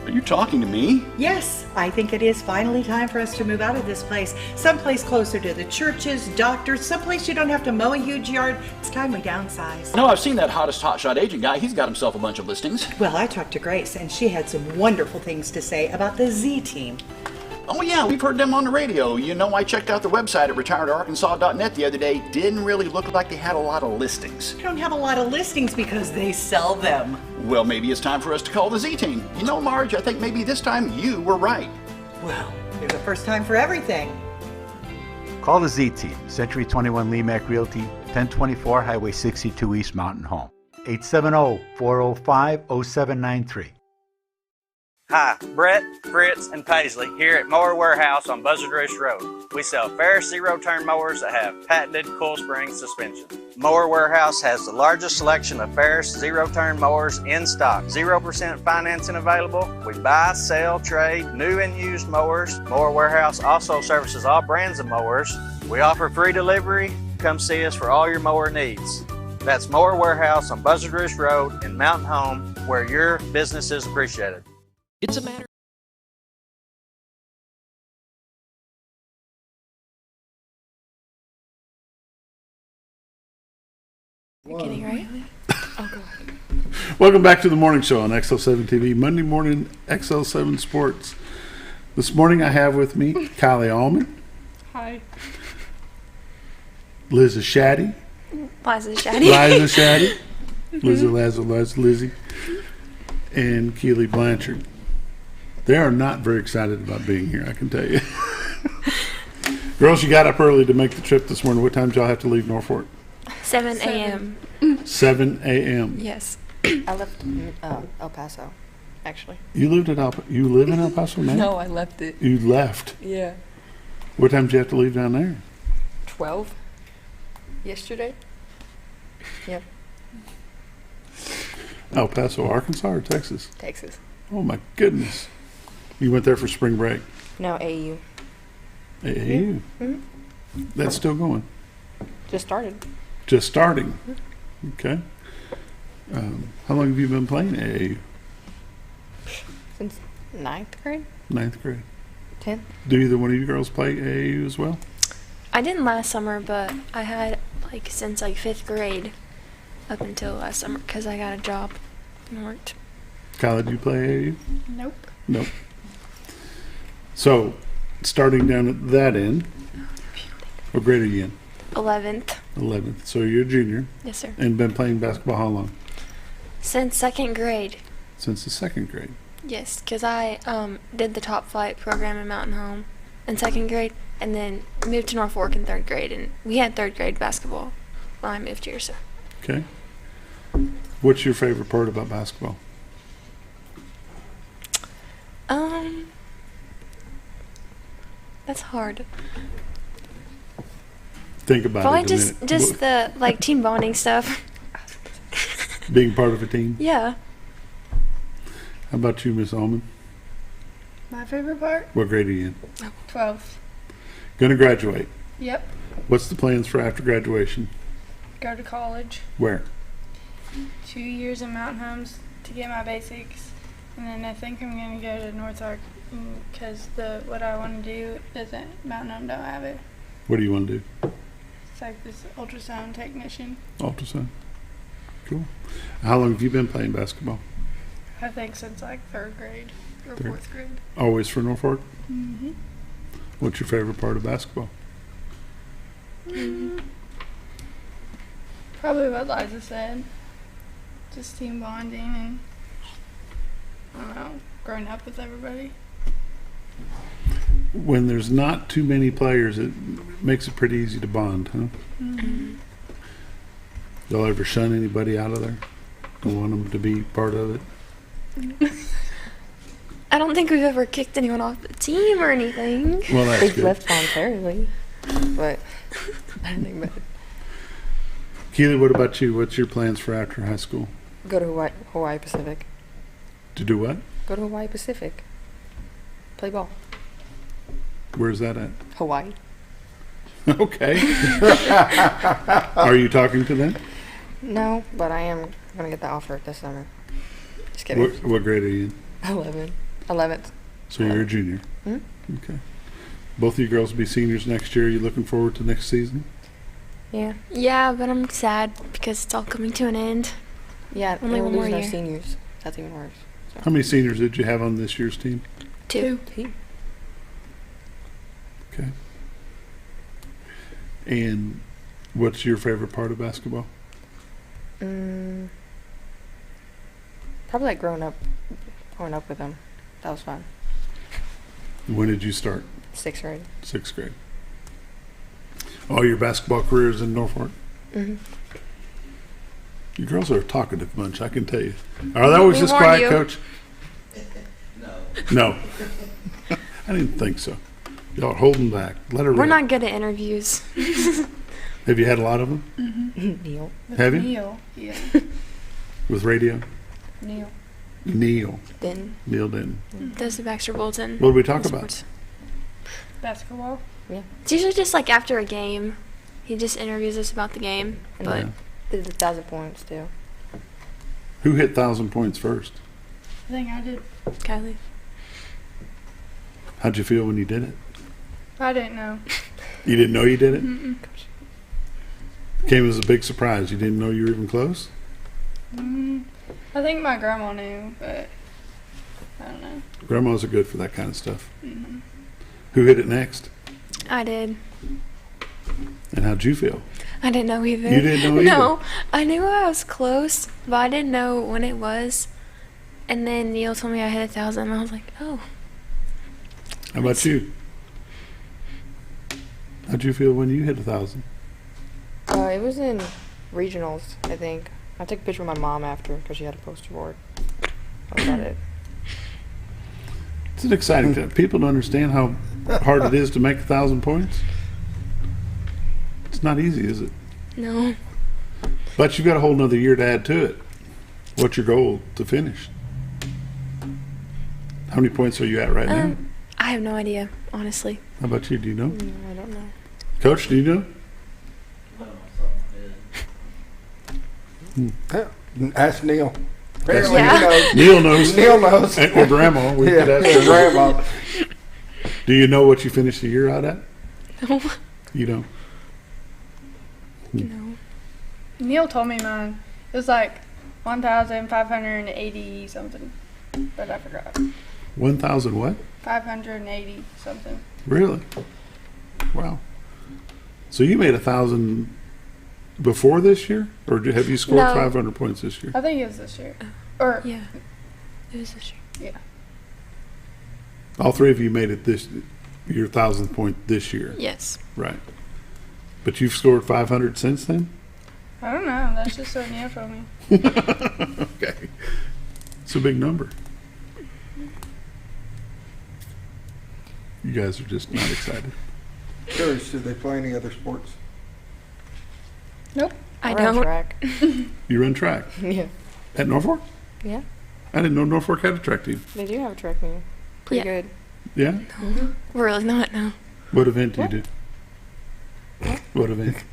Are you talking to me? Yes, I think it is finally time for us to move out of this place. Someplace closer to the churches, doctors, someplace you don't have to mow a huge yard. It's time we downsize. No, I've seen that hottest hotshot agent guy. He's got himself a bunch of listings. Well, I talked to Grace, and she had some wonderful things to say about the Z Team. Oh yeah, we've heard them on the radio. You know, I checked out the website at retiredarkansas.net the other day. Didn't really look like they had a lot of listings. They don't have a lot of listings because they sell them. Well, maybe it's time for us to call the Z Team. You know, Marge, I think maybe this time you were right. Well, there's a first time for everything. Call the Z Team, Century 21 Lemac Realty, 1024 Highway 62 East Mountain Home. 870-405-0793. Hi, Brett, Fritz, and Paisley here at Mower Warehouse on Buzzard Roost Road. We sell Ferris zero-turn mowers that have patented coil spring suspension. Mower Warehouse has the largest selection of Ferris zero-turn mowers in stock. 0% financing available. We buy, sell, trade new and used mowers. Mower Warehouse also services all brands of mowers. We offer free delivery. Come see us for all your mower needs. That's Mower Warehouse on Buzzard Roost Road in Mountain Home, where your business is appreciated. It's a matter. Kidding, right? Oh, God. Welcome back to the morning show on XL7-TV, Monday morning XL7 Sports. This morning I have with me Kylie Alman. Hi. Liza Shaddy. Liza Shaddy. Lizzie. And Keely Blanchard. They are not very excited about being here, I can tell you. Girls, you got up early to make the trip this morning. What time did y'all have to leave Norfork? 7 a.m. 7 a.m. Yes. I left El Paso, actually. You live in El Paso now? No, I left it. You left? Yeah. What time did you have to leave down there? 12. Yesterday. Yep. El Paso, Arkansas or Texas? Texas. Oh my goodness. You went there for spring break? No, AU. AAU? Mm-hmm. That's still going? Just started. Just starting? Okay. How long have you been playing AAU? Since 9th grade? 9th grade. 10th. Do either one of you girls play AAU as well? I didn't last summer, but I had since 5th grade up until last summer because I got a job and worked. Kylie, do you play AAU? Nope. So, starting down at that end, what grade are you in? 11th. 11th. So you're a junior? Yes, sir. And been playing basketball how long? Since 2nd grade. Since the 2nd grade? Yes, because I did the top flight program in Mountain Home in 2nd grade and then moved to Norfork in 3rd grade. And we had 3rd grade basketball when I moved here. So. Okay. What's your favorite part about basketball? That's hard. Think about Probably it. just the team bonding stuff. Being part of a team? Yeah. How about you, Miss Alman? My favorite part? What grade are you in? 12th. Gonna graduate. Yep. What's the plans for after graduation? Go to college. Where? 2 years in Mountain Homes to get my basics. And then I think I'm going to go to Norfork because what I want to do doesn't, Mountain Home don't have it. What do you want to do? It's like this ultrasound technician. Ultrasound. Cool. How long have you been playing basketball? I think since 3rd grade or 4th grade. Always for Norfork? Mm-hmm. What's your favorite part of basketball? Probably what Liza said. Just team bonding and, I don't know, growing up with everybody. When there's not too many players, it makes it pretty easy to bond, huh? Mm-hmm. Y'all ever shun anybody out of there? Don't want them to be part of it? I don't think we've ever kicked anyone off the team or anything. Well, that's They've good. left voluntarily, but I don't think about it. Keely, what about you? What's your plans for after high school? Go to Hawaii Pacific. To do what? Go to Hawaii Pacific. Play ball. Where's that at? Hawaii. Okay. Are you talking to them? No, but I am going to get the offer this summer. Just kidding. What grade are you in? 11th. So you're a junior? Mm-hmm. Okay. Both of you girls will be seniors next year. Are you looking forward to next season? Yeah. Yeah, but I'm sad because it's all coming to an end. Yeah, only one more losing our year. seniors. That's even worse. So. How many seniors did you have on this year's team? 2. Okay. And what's your favorite part of basketball? Probably growing up with them. That was fun. When did you start? 6th grade. 6th grade. All your basketball careers in Norfork? Mm-hmm. You girls are a talkative bunch, I can tell you. Are they always this quiet, Coach? No. I didn't think so. Y'all are holding back. Let her We're rip. not good at interviews. Have you had a lot of them? Mm-hmm. Neil. Have you? Neil, yeah. With radio? Neil. Neil. Denton. Neil Denton. Does the Baxter Bulletin. What do we talk Sports. about? Basketball. Yeah. It's usually just after a game. He just interviews us about the game. And But did the 1,000 points too. Who hit 1,000 points first? I think I did. Kylie. How'd you feel when you did it? I didn't know. You didn't know you did it? Mm-mm. Came as a big surprise. You didn't know you were even close? I think my grandma knew, but I don't know. Grandmas are good for that kind of stuff. Mm-hmm. Who hit it next? I did. And how'd you feel? I didn't know either. You didn't know either? No, I knew I was close, but I didn't know when it was. And then Neil told me I hit 1,000, and I was like, oh. How about you? How'd you feel when you hit 1,000? It was in regionals, I think. I took a picture with my mom after because she had a poster board. That was about it. It's an exciting time. People don't understand how hard it is to make 1,000 points. It's not easy, is it? No. But you've got a whole nother year to add to it. What's your goal to finish? How many points are you at right now? I have no idea, honestly. How about you? Do you know? I don't know. Coach, do you know? Ask Neil. Neil knows. Neil knows. Or Grandma. We could ask her. Grandma. Do you know what you finished the year out at? No. You don't? No. Neil told me mine. It was like 1,580 something, but I forgot. 1,000 what? 580 something. Really? Wow. So you made 1,000 before this year, or have you scored 500 points this year? I think it was this year. Or yeah, it was this year. Yeah. All three of you made it your 1,000th point this year. Yes. Right. But you've scored 500 since then? I don't know. That's just what Neil told me. Okay. It's a big number. You guys are just not excited. Curious, do they play any other sports? Nope. I Run don't. track. You run track? Yeah. At Norfork? Yeah. I didn't know Norfork had a track team. They do have a track meet. Pretty good. Yeah? Mm-hmm. We're really not, no. What event do you do? What event?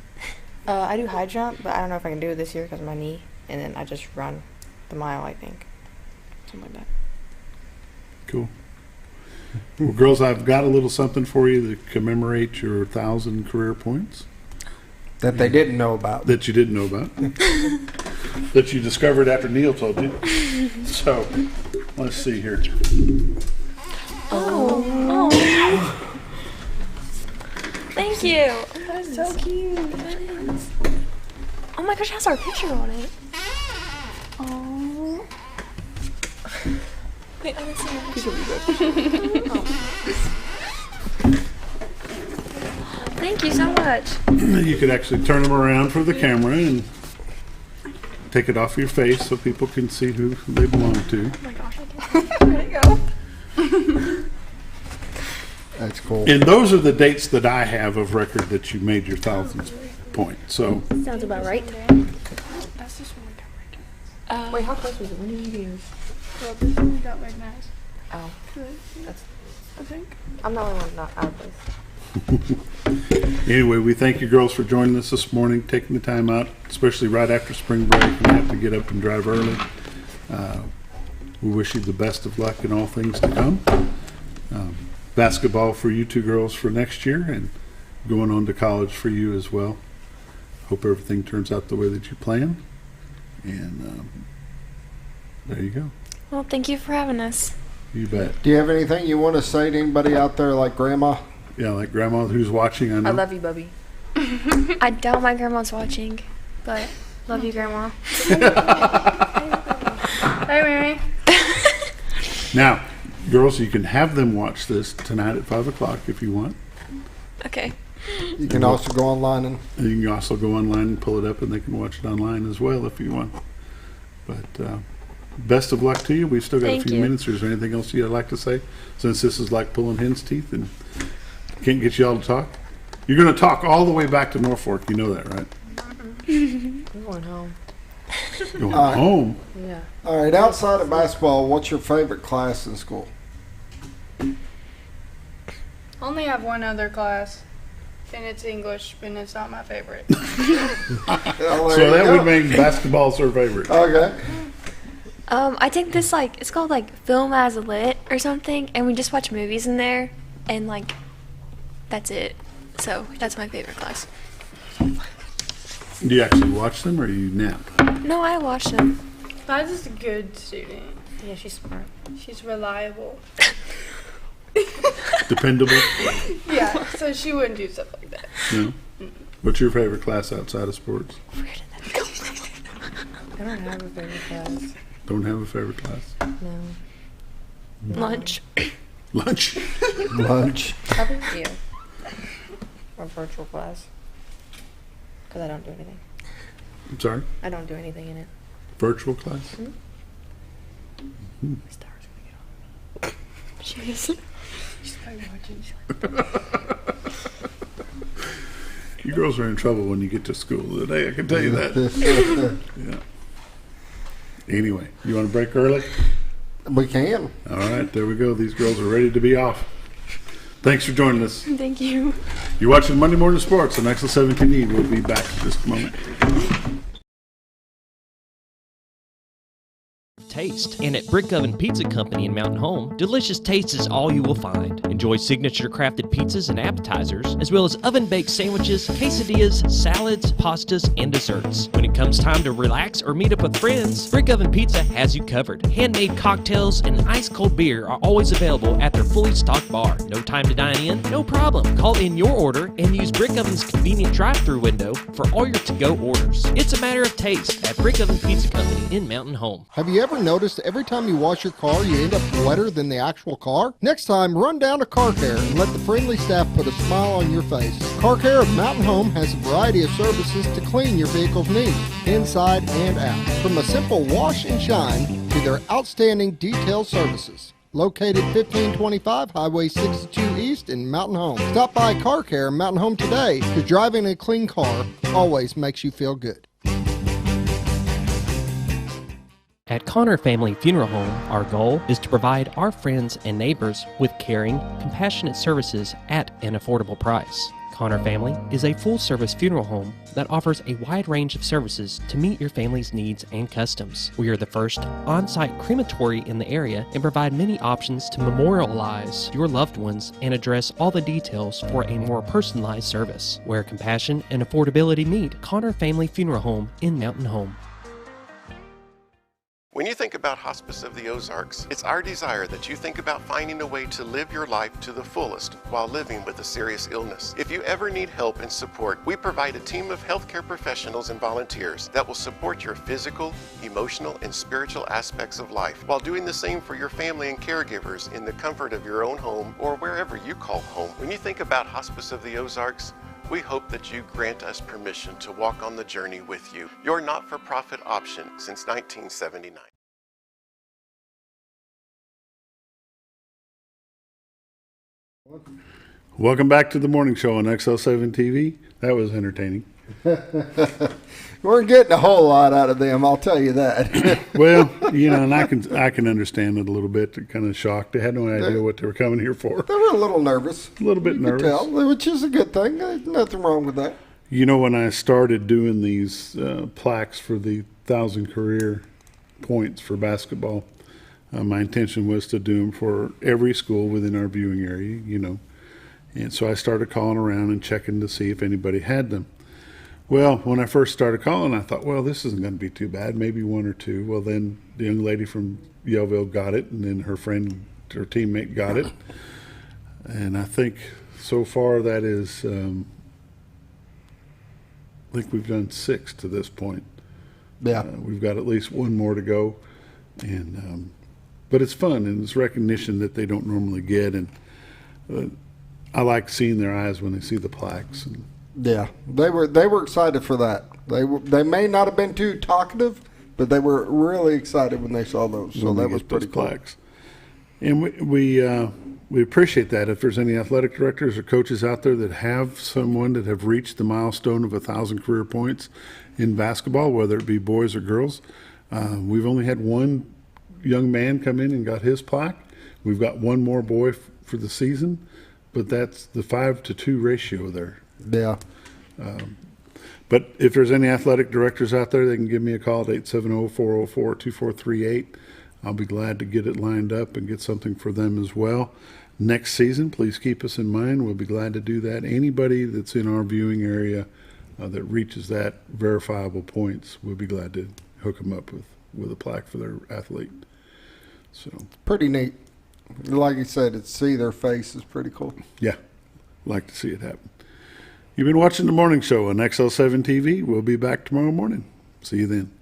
I do high jump, but I don't know if I can do it this year because of my knee. And then I just run the mile, I think. Something like that. Cool. Well, girls, I've got a little something for you to commemorate your 1,000 career points. That they didn't know about. That you didn't know about. That you discovered after Neil told you. So, let's see here. Oh. Thank you. That's so cute. Oh my gosh, it has our picture on it. Oh. Wait, I want to see my picture. Thank you so much. You could actually turn them around for the camera and take it off your face so people can see who they belong to. Oh my gosh, I can't. There you go. That's cool. And those are the dates that I have of record that you made your 1,000th point. So Sounds about right. That's just one we got recognized. Wait, how close was it? When did you do? Well, this one we got recognized. Oh. That's, I think. I'm the only one not out of this. anyway, we thank you girls for joining us this morning, taking the time out, especially right after spring break and have to get up and drive early. We wish you the best of luck in all things to come. Basketball for you two girls for next year and going on to college for you as well. Hope everything turns out the way that you plan. And there you go. Well, thank you for having us. You bet. Do you have anything you want to say to anybody out there like Grandma? Yeah, like Grandma who's watching, I know. I love you, Bubby. I doubt my grandma's watching, but love you, Grandma. Hey, Mary. Now, girls, you can have them watch this tonight at 5 o'clock if you want. Okay. You can also go online and you can also go online and pull it up, and they can watch it online as well if you want. But best of luck to you. We've still got Thank a few you. minutes. Is there anything else you'd like to say? Since this is like pulling hen's teeth and can't get you all to talk. You're going to talk all the way back to Norfork. You know that, right? I'm going home. Going home? Yeah. all right, outside of basketball, what's your favorite class in school? Only have one other class, and it's English, and it's not my favorite. So that would make basketball her favorite. Okay. I take this it's called Film as Lit or something, and we just watch movies in there, and that's it. So that's my favorite class. Do you actually watch them or you nap? No, I watch them. Liza's a good student. Yeah, she's smart. She's reliable. Dependable? Yeah, so she wouldn't do stuff like that. No? What's your favorite class outside of sports? I don't have a favorite class. Don't have a favorite class? No. Lunch. Lunch? Lunch. How about you? Or virtual class? Because I don't do anything. I'm sorry? I don't do anything in it. Virtual class? Mm-hmm. My star's gonna get on. She is. She's probably watching. You girls are in trouble when you get to school today, I can tell you that. Yeah. Anyway, you want to break early? We can. All right, there we go. These girls are ready to be off. Thanks for joining us. Thank you. You're watching Monday Morning Sports on XL7-TV. We'll be back in just a moment. Taste. And at Brick Oven Pizza Company in Mountain Home, delicious taste is all you will find. Enjoy signature crafted pizzas and appetizers, as well as oven-baked sandwiches, quesadillas, salads, pastas, and desserts. When it comes time to relax or meet up with friends, Brick Oven Pizza has you covered. Handmade cocktails and ice-cold beer are always available at their fully stocked bar. No time to dine in? No problem. Call in your order and use Brick Oven's convenient drive-thru window for all your to-go orders. It's a matter of taste at Brick Oven Pizza Company in Mountain Home. Have you ever noticed every time you wash your car, you end up wetter than the actual car? Next time, run down to Car Care and let the friendly staff put a smile on your face. Car Care of Mountain Home has a variety of services to clean your vehicle's needs, inside and out. From a simple wash and shine to their outstanding detail services. Located 1525 Highway 62 East in Mountain Home. Stop by Car Care Mountain Home today, because driving a clean car always makes you feel good. At Connor Family Funeral Home, our goal is to provide our friends and neighbors with caring, compassionate services at an affordable price. Connor Family is a full-service funeral home that offers a wide range of services to meet your family's needs and customs. We are the first on-site crematory in the area and provide many options to memorialize your loved ones and address all the details for a more personalized service. Where compassion and affordability meet, Connor Family Funeral Home in Mountain Home. When you think about Hospice of the Ozarks, it's our desire that you think about finding a way to live your life to the fullest while living with a serious illness. If you ever need help and support, we provide a team of healthcare professionals and volunteers that will support your physical, emotional, and spiritual aspects of life while doing the same for your family and caregivers in the comfort of your own home or wherever you call home. When you think about Hospice of the Ozarks, we hope that you grant us permission to walk on the journey with you. Your not-for-profit option since 1979. Welcome back to the morning show on XL7-TV. That was entertaining. We're getting a whole lot out of them, I'll tell you that. Well, you know, and I can understand it a little bit. They're kind of shocked. They had no idea what they were coming here for. They were a little nervous. A little bit you nervous. Could tell, which is a good thing. There's nothing wrong with that. You know, when I started doing these plaques for the 1,000 career points for basketball, my intention was to do them for every school within our viewing area, you know. And so I started calling around and checking to see if anybody had them. Well, when I first started calling, I thought, well, this isn't going to be too bad, maybe one or two. Well, then the young lady from Yellville got it, and then her friend, her teammate got it. And I think so far that is, I think we've done 6 to this point. Yeah. We've got at least one more to go. And but it's fun, and it's recognition that they don't normally get. And I like seeing their eyes when they see the plaques. And yeah, they were excited for that. They may not have been too talkative, but they were really excited when they saw those. So that was pretty cool. Plaques. And we appreciate that. If there's any athletic directors or coaches out there that have someone that have reached the milestone of 1,000 career points in basketball, whether it be boys or girls, we've only had one young man come in and got his plaque. We've got one more boy for the season, but that's the 5-to-2 ratio there. Yeah. But if there's any athletic directors out there, they can give me a call at 870-404-2438. I'll be glad to get it lined up and get something for them as well. Next season, please keep us in mind. We'll be glad to do that. Anybody that's in our viewing area, that reaches that verifiable points, we'll be glad to hook them up with a plaque for their athlete. So pretty neat. Like you said, to see their face is pretty cool. Yeah, like to see it happen. You've been watching The Morning Show on XL7 TV. We'll be back tomorrow morning. See you then.